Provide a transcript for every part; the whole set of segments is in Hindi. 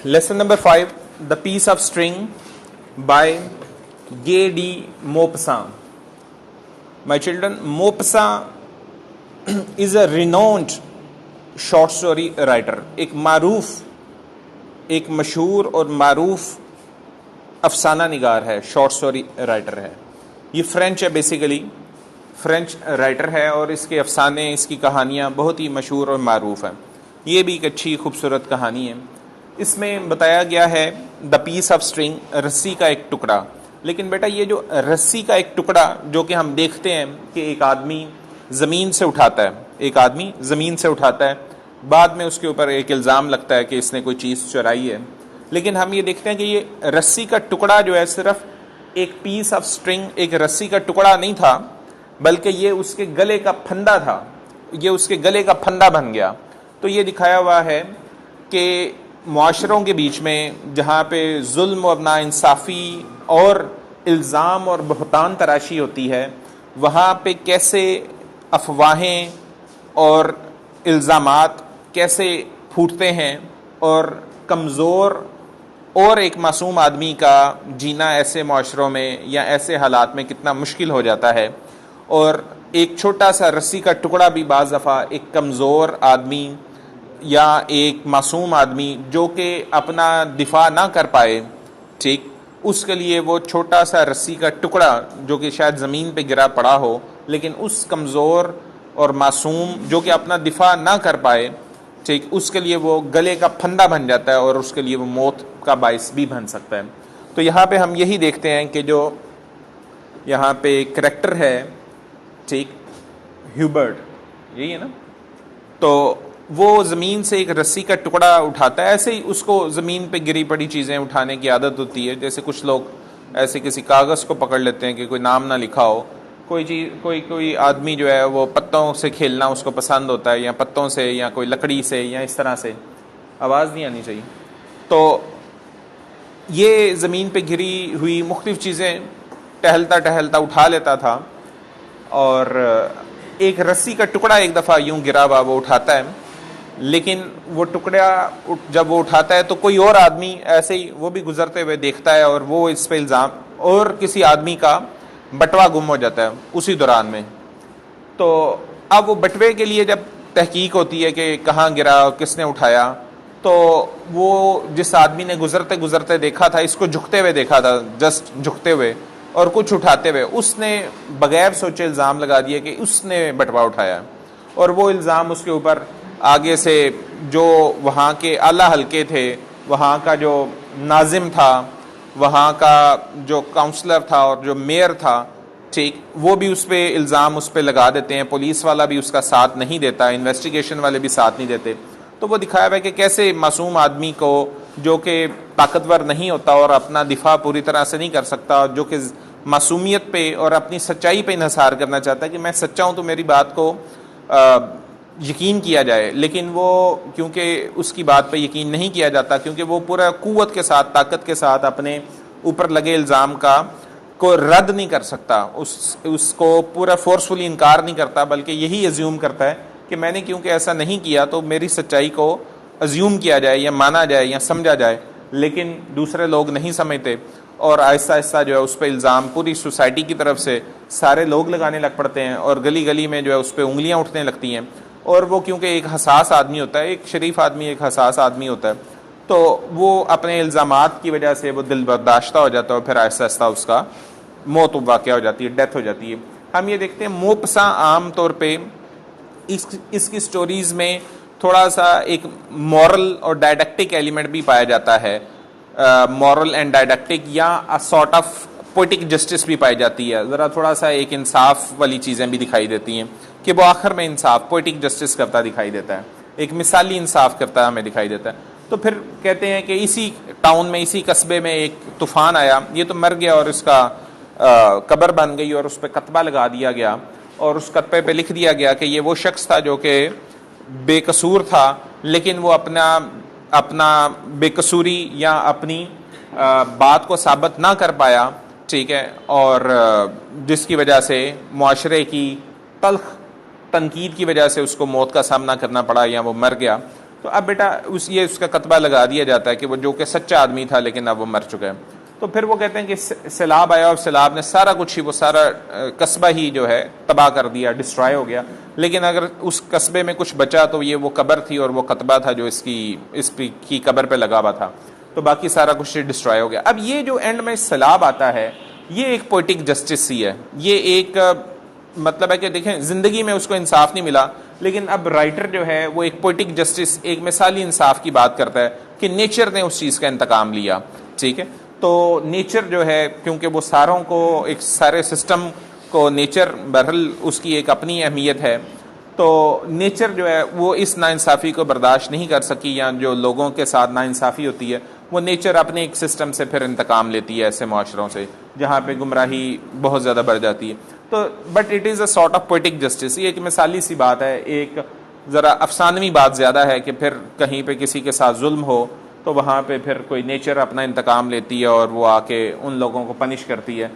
Lesson number 5, The Piece of String by Gay D. Maupassant. My children, Maupassant is a renowned short story writer. एक मशहूर और मारूफ अफसाना निगार है, शॉर्ट स्टोरी राइटर है। ये फ्रेंच है, बेसिकली फ्रेंच राइटर है और इसके अफसाने, इसकी कहानियाँ बहुत ही मशहूर और मारूफ हैं। ये भी एक अच्छी खूबसूरत कहानी है। इसमें बताया गया है द पीस ऑफ स्ट्रिंग, रस्सी का एक टुकड़ा। लेकिन बेटा ये जो रस्सी का एक टुकड़ा जो कि हम देखते हैं कि एक आदमी ज़मीन से उठाता है, बाद में उसके ऊपर एक इल्ज़ाम लगता है कि इसने कोई चीज़ चुराई है। लेकिन हम ये देखते हैं कि ये रस्सी का टुकड़ा जो है सिर्फ एक पीस ऑफ स्ट्रिंग, एक रस्सी का टुकड़ा नहीं था, बल्कि ये उसके गले का फंदा था। ये उसके गले का फंदा बन गया। तो ये दिखाया हुआ है कि मुआशरों के बीच में जहाँ पे जुल्म और नाइंसाफ़ी और इल्ज़ाम और बहतान तराशी होती है, वहाँ पे कैसे अफवाहें और इल्ज़ामात कैसे फूटते हैं और कमज़ोर और एक मासूम आदमी का जीना ऐसे मुआशरों में या ऐसे हालात में कितना मुश्किल हो जाता है। और एक छोटा सा रस्सी का टुकड़ा भी बाज़ दफ़ा एक कमज़ोर आदमी या एक मासूम आदमी जो कि अपना दिफा ना कर पाए, ठीक, उसके लिए वो छोटा सा रस्सी का टुकड़ा जो कि शायद ज़मीन पे गिरा पड़ा हो, लेकिन उस कमज़ोर और मासूम जो कि अपना दिफा ना कर पाए, ठीक, उसके लिए वो गले का फंदा बन जाता है और उसके लिए वो मौत का बाइस भी बन सकता है। तो यहाँ पे हम यही देखते हैं कि जो यहाँ पे करैक्टर है, ठीक, ह्यूबर्ट, यही है ना, तो वो ज़मीन से एक रस्सी का टुकड़ा उठाता है। ऐसे ही उसको ज़मीन पे गिरी पड़ी चीज़ें उठाने की आदत होती है। जैसे कुछ लोग ऐसे किसी कागज़ को पकड़ लेते हैं कि कोई नाम ना लिखा हो, कोई चीज़, कोई आदमी जो है वो पत्तों से खेलना उसको पसंद होता है, या पत्तों से या कोई लकड़ी से या इस तरह से। आवाज़ नहीं आनी चाहिए। तो ये ज़मीन पे गिरी हुई मुख्तलिफ़ चीज़ें टहलता टहलता उठा लेता था और एक रस्सी का टुकड़ा एक दफ़ा यूं गिरा हुआ वो उठाता है। लेकिन वो टुकड़ा जब वो उठाता है तो कोई और आदमी ऐसे ही वो भी गुजरते हुए देखता है और वो इस पे इल्ज़ाम, और किसी आदमी का बटवा गुम हो जाता है उसी दौरान में। तो अब वो बटवे के लिए जब तहकीक होती है कि कहाँ गिरा, किसने उठाया, तो वो जिस आदमी ने गुजरते गुजरते देखा था, इसको झुकते हुए देखा था, जस्ट झुकते हुए और कुछ उठाते हुए, उसने बगैर सोचे इल्ज़ाम लगा दिया कि उसने बटवा उठाया। और वो इल्ज़ाम उसके ऊपर आगे से जो वहाँ के आला हल्के थे, वहाँ का जो नाजिम था, वहाँ का जो काउंसलर था और जो मेयर था, ठीक, वो भी उस पर इल्ज़ाम उस पर लगा देते हैं। पुलिस वाला भी उसका साथ नहीं देता, इन्वेस्टिगेशन वाले भी साथ नहीं देते। तो वो दिखाया हुआ है कि कैसे मासूम आदमी को जो कि ताकतवर नहीं होता और अपना दिफा पूरी तरह से नहीं कर सकता, जो कि मासूमियत पे और अपनी सच्चाई पे इन्हिसार करना चाहता है कि मैं सच्चा हूँ तो मेरी बात को यकीन किया जाए, लेकिन वो क्योंकि उसकी बात पे यकीन नहीं किया जाता, क्योंकि वो पूरा कुव्वत के साथ, ताकत के साथ अपने ऊपर लगे इल्ज़ाम को रद्द नहीं कर सकता, उसको पूरा फोर्सफुली इनकार नहीं करता, बल्कि यही अज्यूम करता है कि मैंने क्योंकि ऐसा नहीं किया तो मेरी सच्चाई को अज्यूम किया जाए या माना जाए या समझा जाए। लेकिन दूसरे लोग नहीं समझते और आहिस्ता आहिस्ता जो है उस पर इल्ज़ाम पूरी सोसाइटी की तरफ से सारे लोग लगाने लग पड़ते हैं और गली गली में जो है उस पर उंगलियाँ उठने लगती हैं। और वो क्योंकि एक हसास आदमी होता है, एक शरीफ आदमी, एक हसास आदमी होता है, तो वो अपने इल्ज़ामात की वजह से वो दिल बर्दाश्ता हो जाता है और फिर आहिस्ता आहिस्ता उसका मौत वाक़या हो जाती है, डेथ हो जाती है। हम ये देखते हैं मौपस्सां आम तौर पे इसकी स्टोरीज़ में थोड़ा सा एक मॉरल और डायडक्टिक एलिमेंट भी पाया जाता है, मॉरल एंड डायडक्टिक, या a sort of poetic justice भी पाई जाती है। ज़रा थोड़ा सा एक इंसाफ वाली चीज़ें भी दिखाई देती हैं कि वो आखिर में इंसाफ, पोइटिक जस्टिस करता दिखाई देता है, एक मिसाली इंसाफ करता हमें दिखाई देता है। तो फिर कहते हैं कि इसी टाउन में, इसी कस्बे में एक तूफ़ान आया, ये तो मर गया और इसका कब्र बन गई और उस पर कतबा लगा दिया गया और उस कतबे पे लिख दिया गया कि ये वो शख्स था जो कि बेकसूर था, लेकिन वो अपना बेकसूरी या अपनी बात को साबित ना कर पाया, ठीक है, और जिसकी वजह से मुआशरे की तल्ख तनकीद की वजह से उसको मौत का सामना करना पड़ा या वो मर गया। तो अब बेटा ये उसका कतबा लगा दिया जाता है कि वो जो कि सच्चा आदमी था लेकिन अब वो मर चुका है। तो फिर वो कहते हैं कि सैलाब आया और सैलाब ने सारा कुछ ही, वो सारा कस्बा ही जो है तबाह कर दिया, डिस्ट्रॉय हो गया, लेकिन अगर उस कस्बे में कुछ बचा तो ये वो कब्र थी और वो कतबा था जो इसकी कब्र पे लगा हुआ था, तो बाकी सारा कुछ डिस्ट्रॉय हो गया। अब ये जो एंड में सैलाब आता है, ये एक पोइटिक जस्टिस ही है, ये एक मतलब है कि देखें जिंदगी में उसको इंसाफ नहीं मिला, लेकिन अब राइटर जो है वो एक पोइटिक जस्टिस, एक मिसाली इंसाफ की बात करता है कि नेचर ने उस चीज़ का इंतकाम लिया। ठीक है, तो नेचर जो है, क्योंकि वो सारों को, एक सारे सिस्टम को नेचर बहरहाल उसकी एक अपनी अहमियत है, तो नेचर जो है वो इस नाइंसाफ़ी को बर्दाश्त नहीं कर सकी, या जो लोगों के साथ नाइंसाफ़ी होती है वो नेचर अपने एक सिस्टम से फिर इंतकाम लेती है ऐसे माशरों से जहाँ पे गुमराही बहुत ज़्यादा बढ़ जाती है। तो but it is a sort of poetic justice, ये एक मिसाली सी बात है, एक ज़रा अफसानवी बात ज़्यादा है कि फिर कहीं पे किसी के साथ जुल्म हो तो वहाँ पे फिर कोई नेचर अपना इंतकाम लेती है और वो आके उन लोगों को पनिश करती है।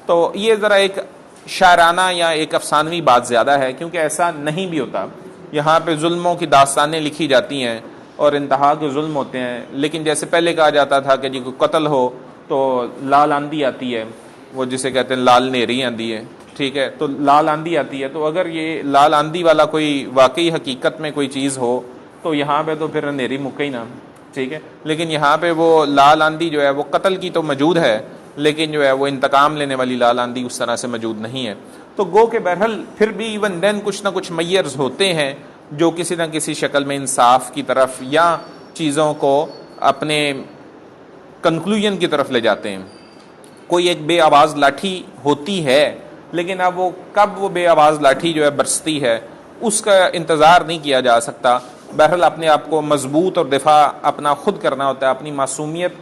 तो ये ज़रा एक शायराना या एक अफसानवी बात ज़्यादा है, क्योंकि ऐसा नहीं भी होता। यहाँ पे जुल्मों की दास्तानें लिखी जाती हैं और इंतहा के जुल्म होते हैं, लेकिन जैसे पहले कहा जाता था कि जी कोई कत्ल हो तो लाल आंधी आती है, वो जिसे कहते हैं लाल नेरी आंधी है। ठीक है, तो लाल आंधी आती है, तो अगर ये लाल आंधी वाला कोई वाकई हकीकत में कोई चीज़ हो तो यहाँ पे तो फिर अंधेरी मुक्का ही ना। ठीक है, लेकिन यहाँ पे वो लाल आंधी जो है वो कत्ल की तो मौजूद है, लेकिन जो है वो इंतकाम लेने वाली लाल आंधी उस तरह से मौजूद नहीं है। तो गो के बहरहाल फिर भी इवन देन कुछ ना कुछ मैयर्स होते हैं जो किसी न किसी शक्ल में इंसाफ की तरफ या चीज़ों को अपने कंक्लूजन की तरफ ले जाते हैं। कोई एक बेआवाज़ लाठी होती है, लेकिन अब वो कब वो बेआवाज़ लाठी जो है बरसती है उसका इंतज़ार नहीं किया जा सकता। बहरहाल अपने आप को मजबूत और दिफा अपना खुद करना होता है, अपनी मासूमियत।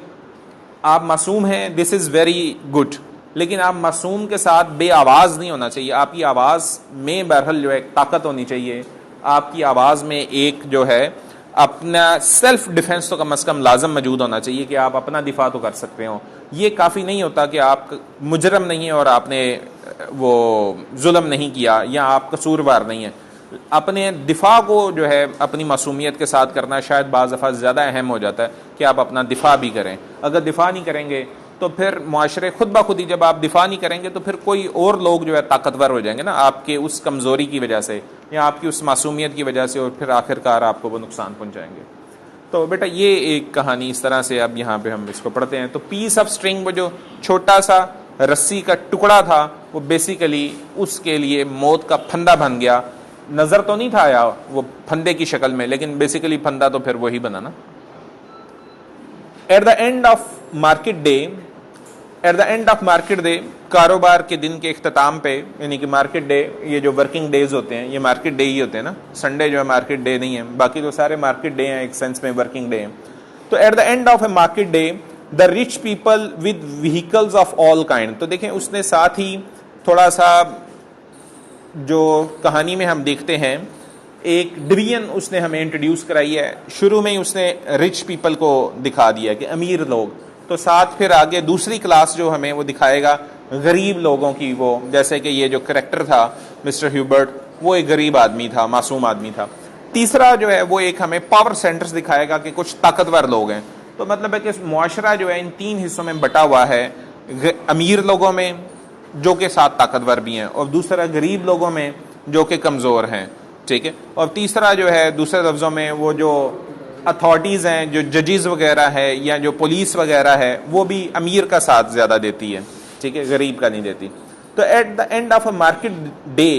आप मासूम हैं, दिस इज़ वेरी गुड, लेकिन आप मासूम के साथ बेआवाज़ नहीं होना चाहिए। आपकी आवाज़ में बहरहाल जो है ताकत होनी चाहिए, आपकी आवाज़ में एक जो है अपना सेल्फ डिफेंस तो कम से कम लाजम मौजूद होना चाहिए कि आप अपना दिफा तो कर सकते हो। ये काफ़ी नहीं होता कि आप मुजरम नहीं है और आपने वो जुल्म नहीं किया या आप कसूरवार नहीं है। अपने दिफा को जो है अपनी मासूमियत के साथ करना शायद बाज़ दफ़ा ज़्यादा अहम हो जाता है कि आप अपना दिफा भी करें। अगर दिफा नहीं करेंगे तो फिर माशरे खुद ब खुद ही, जब आप दिफा नहीं करेंगे तो फिर कोई और लोग जो है ताकतवर हो जाएंगे ना आपके उस कमज़ोरी की वजह से या आपकी उस मासूमियत की वजह से, और फिर आखिरकार आपको वो नुकसान पहुँचाएंगे। तो बेटा ये एक कहानी इस तरह से अब यहाँ पे हम इसको पढ़ते हैं। तो पीस ऑफ स्ट्रिंग, वो जो छोटा सा रस्सी का टुकड़ा था, वो बेसिकली उसके लिए मौत का फंदा बन गया। नज़र तो नहीं था आया वो फंदे की शक्ल में, लेकिन बेसिकली फंदा तो फिर वही बना ना। Eight the end of market day, eight the end of market day, कारोबार के दिन के इख्तिताम पे, यानी कि मार्केट डे, ये जो वर्किंग डेज होते हैं ये मार्केट डे ही होते हैं ना, संडे जो है मार्केट डे नहीं है, बाकी तो सारे मार्केट डे हैं एक सेंस में, वर्किंग डे हैं। तो eight the end of A market day the rich people with vehicles of all kind. तो देखें उसने साथ ही थोड़ा सा जो कहानी में हम देखते हैं एक डिवीजन उसने हमें इंट्रोड्यूस कराई है। शुरू में ही उसने रिच पीपल को दिखा दिया कि अमीर लोग, तो साथ फिर आगे दूसरी क्लास जो हमें वो दिखाएगा गरीब लोगों की। वो जैसे कि ये जो करैक्टर था मिस्टर ह्यूबर्ट, वो एक गरीब आदमी था, मासूम आदमी था। तीसरा जो है वो एक हमें पावर सेंटर्स दिखाएगा कि कुछ ताकतवर लोग हैं। तो मतलब है कि मुआशरा जो है इन तीन हिस्सों में बटा हुआ है, अमीर लोगों में जो के साथ ताकतवर भी हैं, और दूसरा गरीब लोगों में जो कि कमज़ोर हैं। ठीक है, और तीसरा जो है दूसरे लफ्ज़ों में वो जो अथॉरिटीज़ हैं, जो जजेस वगैरह है या जो पुलिस वगैरह है, वो भी अमीर का साथ ज़्यादा देती है, ठीक है, गरीब का नहीं देती। तो eight the end of a market day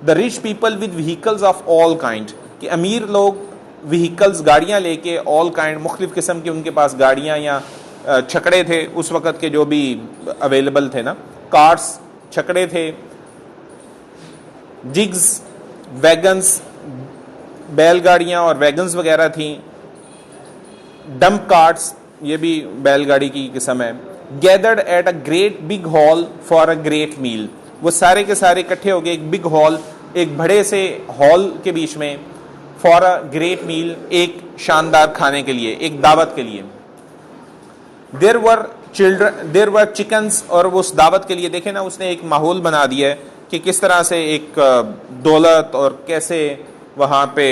the rich people with vehicles of all kind, कि अमीर लोग व्हीकल्स, गाड़ियाँ लेके, ऑल काइंड, मुख्तलिफ़ किस्म की उनके पास गाड़ियाँ या छकड़े थे उस वक़्त के जो भी अवेलेबल थे ना, कार्स, छकड़े थे, जिग्स, वैगन्स, बैलगाड़ियाँ और वैगन्स वगैरह थी, डंप कार्ट्स, ये भी बैलगाड़ी की किस्म है। Gathered at a great big hall for a great meal, वो सारे के सारे इकट्ठे हो गए एक बिग हॉल, एक बड़े से हॉल के बीच में, फॉर अ ग्रेट मील, एक शानदार खाने के लिए, एक दावत के लिए। There were children, there were chickens, और उस दावत के लिए देखे ना उसने एक माहौल बना दिया है कि किस तरह से एक दौलत और कैसे वहाँ पे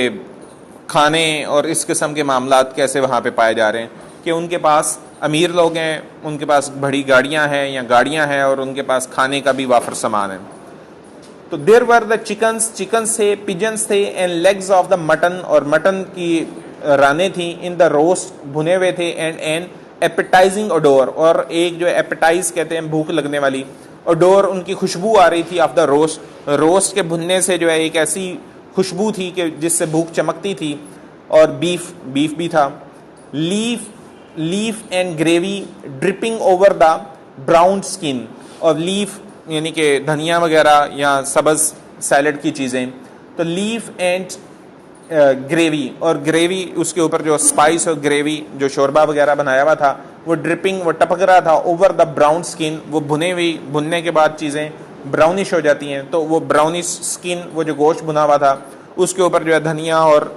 खाने और इस किस्म के मामलात कैसे वहाँ पे पाए जा रहे हैं कि उनके पास अमीर लोग हैं, उनके पास बड़ी गाड़ियाँ हैं या गाड़ियाँ हैं और उनके पास खाने का भी वाफर सामान है। तो देर वर द चिकन्स थे, पिजन्स थे, and legs of the mutton, और मटन की रानें थी, इन द रोस्ट भुने हुए थे, एंड एन एपेटाइजिंग ओडोर, और एक जो एपेटाइज कहते हैं भूख लगने वाली, ओडोर उनकी खुशबू आ रही थी ऑफ द रोस्ट के भुनने से जो है एक ऐसी खुशबू थी कि जिससे भूख चमकती थी, और बीफ भी था। Leaf and gravy dripping over the brown skin, और लीफ यानी कि धनिया वगैरह या सब्ज़ सैलड की चीज़ें, तो लीफ एंड ग्रेवी, और ग्रेवी उसके ऊपर जो स्पाइस और ग्रेवी जो शोरबा वगैरह बनाया हुआ था वो ड्रिपिंग, वो टपक रहा था ओवर द ब्राउन स्किन, वो भुनने के बाद चीज़ें ब्राउनिश हो जाती हैं, तो वो ब्राउनिश स्किन, वो जो गोश्त भुना हुआ था उसके ऊपर जो है धनिया और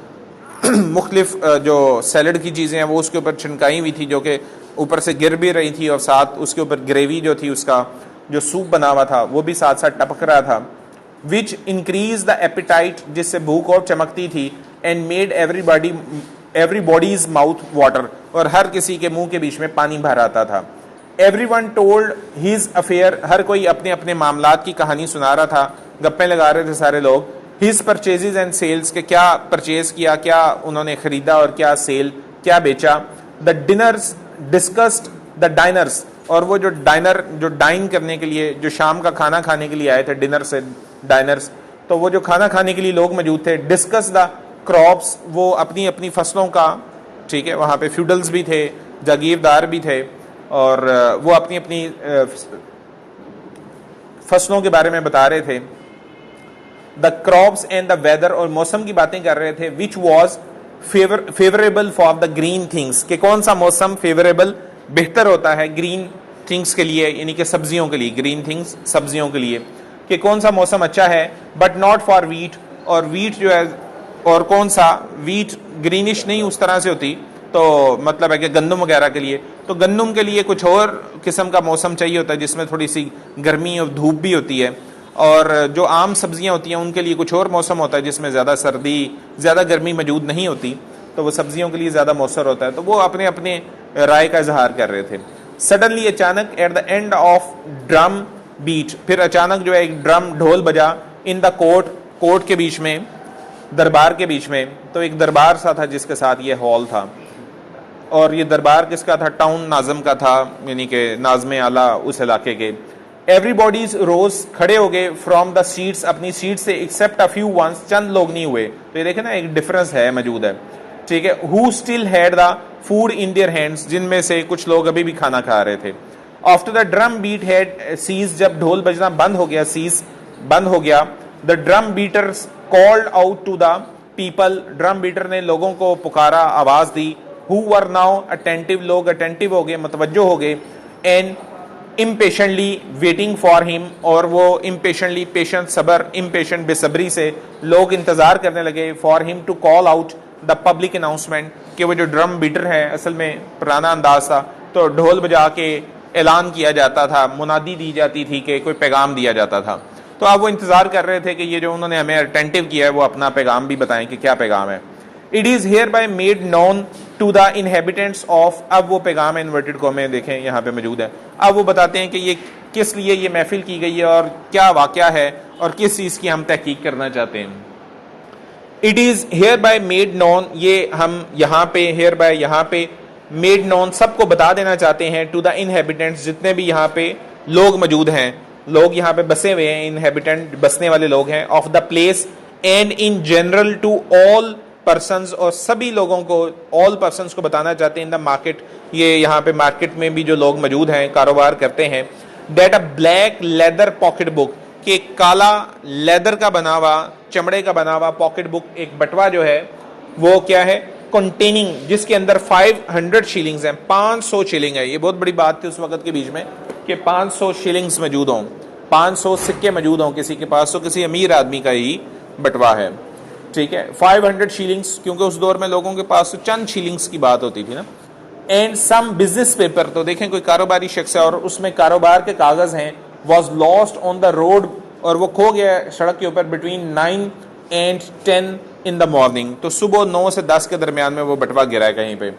मुख्तलिफ जो सैलड की चीज़ें हैं वो उसके ऊपर छिनकाई हुई थी, जो कि ऊपर से गिर भी रही थी, और साथ उसके ऊपर ग्रेवी जो थी, उसका जो सूप बना हुआ था वो भी साथ साथ टपक रहा था, विच इंक्रीज द एपिटाइट, जिससे भूख और चमकती थी, and made everybody's mouth water, और हर किसी के मुंह के बीच में पानी भर आता था। एवरीवन टोल्ड हिज अफेयर, हर कोई अपने अपने मामलात की कहानी सुना रहा था, गप्पे लगा रहे थे सारे लोग। हिज परचेजेज एंड सेल्स, के क्या परचेज किया, क्या उन्होंने खरीदा और क्या सेल, क्या बेचा। The dinners discussed the diners, और वो जो डाइन करने के लिए, जो शाम का खाना खाने के लिए आए थे, डिनर से डाइनर्स, तो वो जो खाना खाने के लिए लोग मौजूद थे। डिस्कस द क्रॉप्स, वो अपनी अपनी फसलों का, ठीक है, वहाँ पे फ्यूडल्स भी थे, जागीरदार भी थे, और वो अपनी अपनी फसलों के बारे में बता रहे थे। The crops and the weather, और मौसम की बातें कर रहे थे। Which was favourable for the green things, के कौन सा मौसम फेवरेबल, बेहतर होता है ग्रीन थिंग्स के लिए, यानी कि सब्जियों के लिए, ग्रीन थिंग्स सब्जियों के लिए, कि कौन सा मौसम अच्छा है। बट नॉट फॉर वीट, और वीट जो है, और कौन सा वीट ग्रीनिश नहीं उस तरह से होती, तो मतलब है कि गंदम वगैरह के लिए, तो गंदम के लिए कुछ और किस्म का मौसम चाहिए होता है जिसमें थोड़ी सी गर्मी और धूप भी होती है, और जो आम सब्जियां होती हैं उनके लिए कुछ और मौसम होता है जिसमें ज़्यादा सर्दी, ज़्यादा गर्मी मौजूद नहीं होती, तो वो सब्जियों के लिए ज़्यादा मौसर होता है। तो वो अपने अपने राय का इजहार कर रहे थे। सडनली, अचानक, at the end of drum beat, फिर अचानक जो है एक ड्रम ढोल बजा, इन द कोर्ट के बीच में, दरबार के बीच में। तो एक दरबार सा था जिसके साथ ये हॉल था, और ये दरबार किसका था, टाउन नाज़म का था, यानी कि नाज़म आला उस इलाके के। एवरीबॉडीज रोज, खड़े हो गए, फ्रॉम द सीट्स, अपनी सीट से, एक्सेप्ट अ फ्यू वंस, चंद लोग नहीं हुए। तो ये देखें ना, एक डिफरेंस है, मौजूद है, ठीक है। Who still had the food in their hands, जिनमें से कुछ लोग अभी भी खाना खा रहे थे। After the drum beat had cease, जब ढोल बजना बंद हो गया, सीज बंद हो गया। The drum beaters called out to the people, drum beater ने लोगों को पुकारा, आवाज दी। हु वर नाउ अटेंटिव, लोग अटेंटिव हो गए, मतवज्जो हो गए। And impatiently waiting for him, और वो इम्पेशेंटली, पेशेंट सबर, इम्पेशेंट बेसब्री से लोग इंतजार करने लगे, for him to call out the public announcement, कि वो जो ड्रम बीटर है असल में पुराना अंदाज था, तो ढोल बजा के ऐलान किया जाता था, मुनादी दी जाती थी कि कोई पैगाम दिया जाता था। तो अब वो इंतजार कर रहे थे कि ये जो उन्होंने हमें अटेंटिव किया है वो अपना पैगाम भी बताएं कि क्या पैगाम है। It is hereby made known to the inhabitants of, अब वो पैगाम इन्वर्टेड कॉमे देखें यहाँ पे मौजूद है। अब वो बताते हैं कि ये किस लिए ये महफिल की गई है और क्या वाक़या है और किस चीज़ की हम तहकीक करना चाहते हैं। It is hereby made known, ये हम यहाँ पे हेयर बाय यहाँ पे मेड नॉन सबको बता देना चाहते हैं, टू द इनहेबिटेंट्स, जितने भी यहाँ पे लोग मौजूद हैं, लोग यहाँ पे बसे हुए हैं, इनहेबिटेंट बसने वाले लोग हैं, of the place, and in general to all persons, और सभी लोगों को, ऑल पर्सन्स को बताना चाहते हैं। इन द मार्केट, ये यहाँ पे मार्केट में भी जो लोग मौजूद हैं, कारोबार करते हैं। That a black leather pocket book, कि काला लेदर का बना हुआ, चमड़े का बना हुआ पॉकेट बुक, एक बटवा जो है वो क्या है, कंटेनिंग, जिसके अंदर 500 शिलिंग्स हैं, 500 शिलिंग है। ये बहुत बड़ी बात थी उस वक्त के बीच में कि 500 शिलिंग्स मौजूद हों, 500 सिक्के मौजूद हों किसी के पास, तो किसी अमीर आदमी का ही बटवा है, ठीक है। 500 शिलिंग्स, क्योंकि उस दौर में लोगों के पास तो चंद शिलिंग्स की बात होती थी ना। एंड सम बिजनेस पेपर, तो देखें कोई कारोबारी शख्स है और उसमें कारोबार के कागज हैं। Was lost on the road, और वो खो गया सड़क के ऊपर, between 9 and 10 in the morning, तो सुबह 9 से 10 के दरमियान में वो बटवा गिरा है कहीं पे।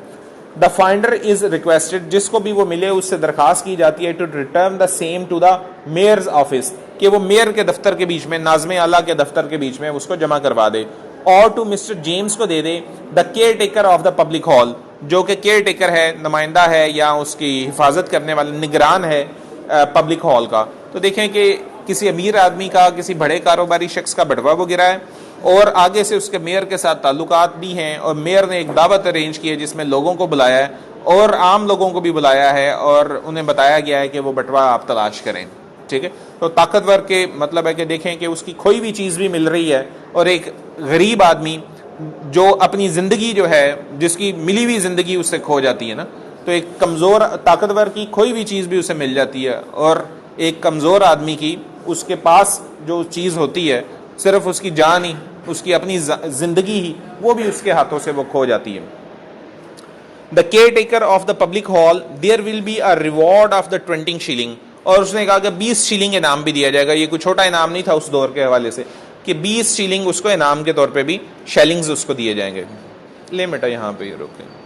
द फाइंडर इज रिक्वेस्टेड, जिसको भी वो मिले उससे दरखास्त की जाती है, to return the same to the mayor's office, कि वो मेयर के दफ्तर के बीच में, नाज़िम आला के दफ्तर के बीच में उसको जमा करवा दे, और टू मिस्टर जेम्स को दे दे, the care taker of the public hall, जो कि केयर टेकर है, नुमाइंदा है या उसकी हिफाजत करने वाला निगरान है पब्लिक हॉल का। तो देखें कि किसी अमीर आदमी का, किसी बड़े कारोबारी शख्स का बटवा वो गिरा है, और आगे से उसके मेयर के साथ ताल्लुकात भी हैं, और मेयर ने एक दावत अरेंज की है जिसमें लोगों को बुलाया है और आम लोगों को भी बुलाया है, और उन्हें बताया गया है कि वो बटवा आप तलाश करें। ठीक है, तो ताकतवर के मतलब है कि देखें कि उसकी खोई हुई चीज़ भी मिल रही है, और एक गरीब आदमी जो अपनी ज़िंदगी जो है, जिसकी मिली हुई ज़िंदगी उससे खो जाती है ना, तो एक कमज़ोर ताकतवर की खोई हुई चीज़ भी उसे मिल जाती है, और एक कमज़ोर आदमी की उसके पास जो चीज़ होती है सिर्फ उसकी जान ही, उसकी अपनी ज़िंदगी ही, वो भी उसके हाथों से वो खो जाती है। The care taker of the public hall, there will be a reward of the 20 shilling, और उसने कहा कि 20 शिलिंग इनाम भी दिया जाएगा। ये कोई छोटा इनाम नहीं था उस दौर के हवाले से, कि 20 शिलिंग उसको इनाम के तौर पे भी शेलिंग्स उसको दिए जाएंगे। ले बेटा यहाँ पे ये रोकें।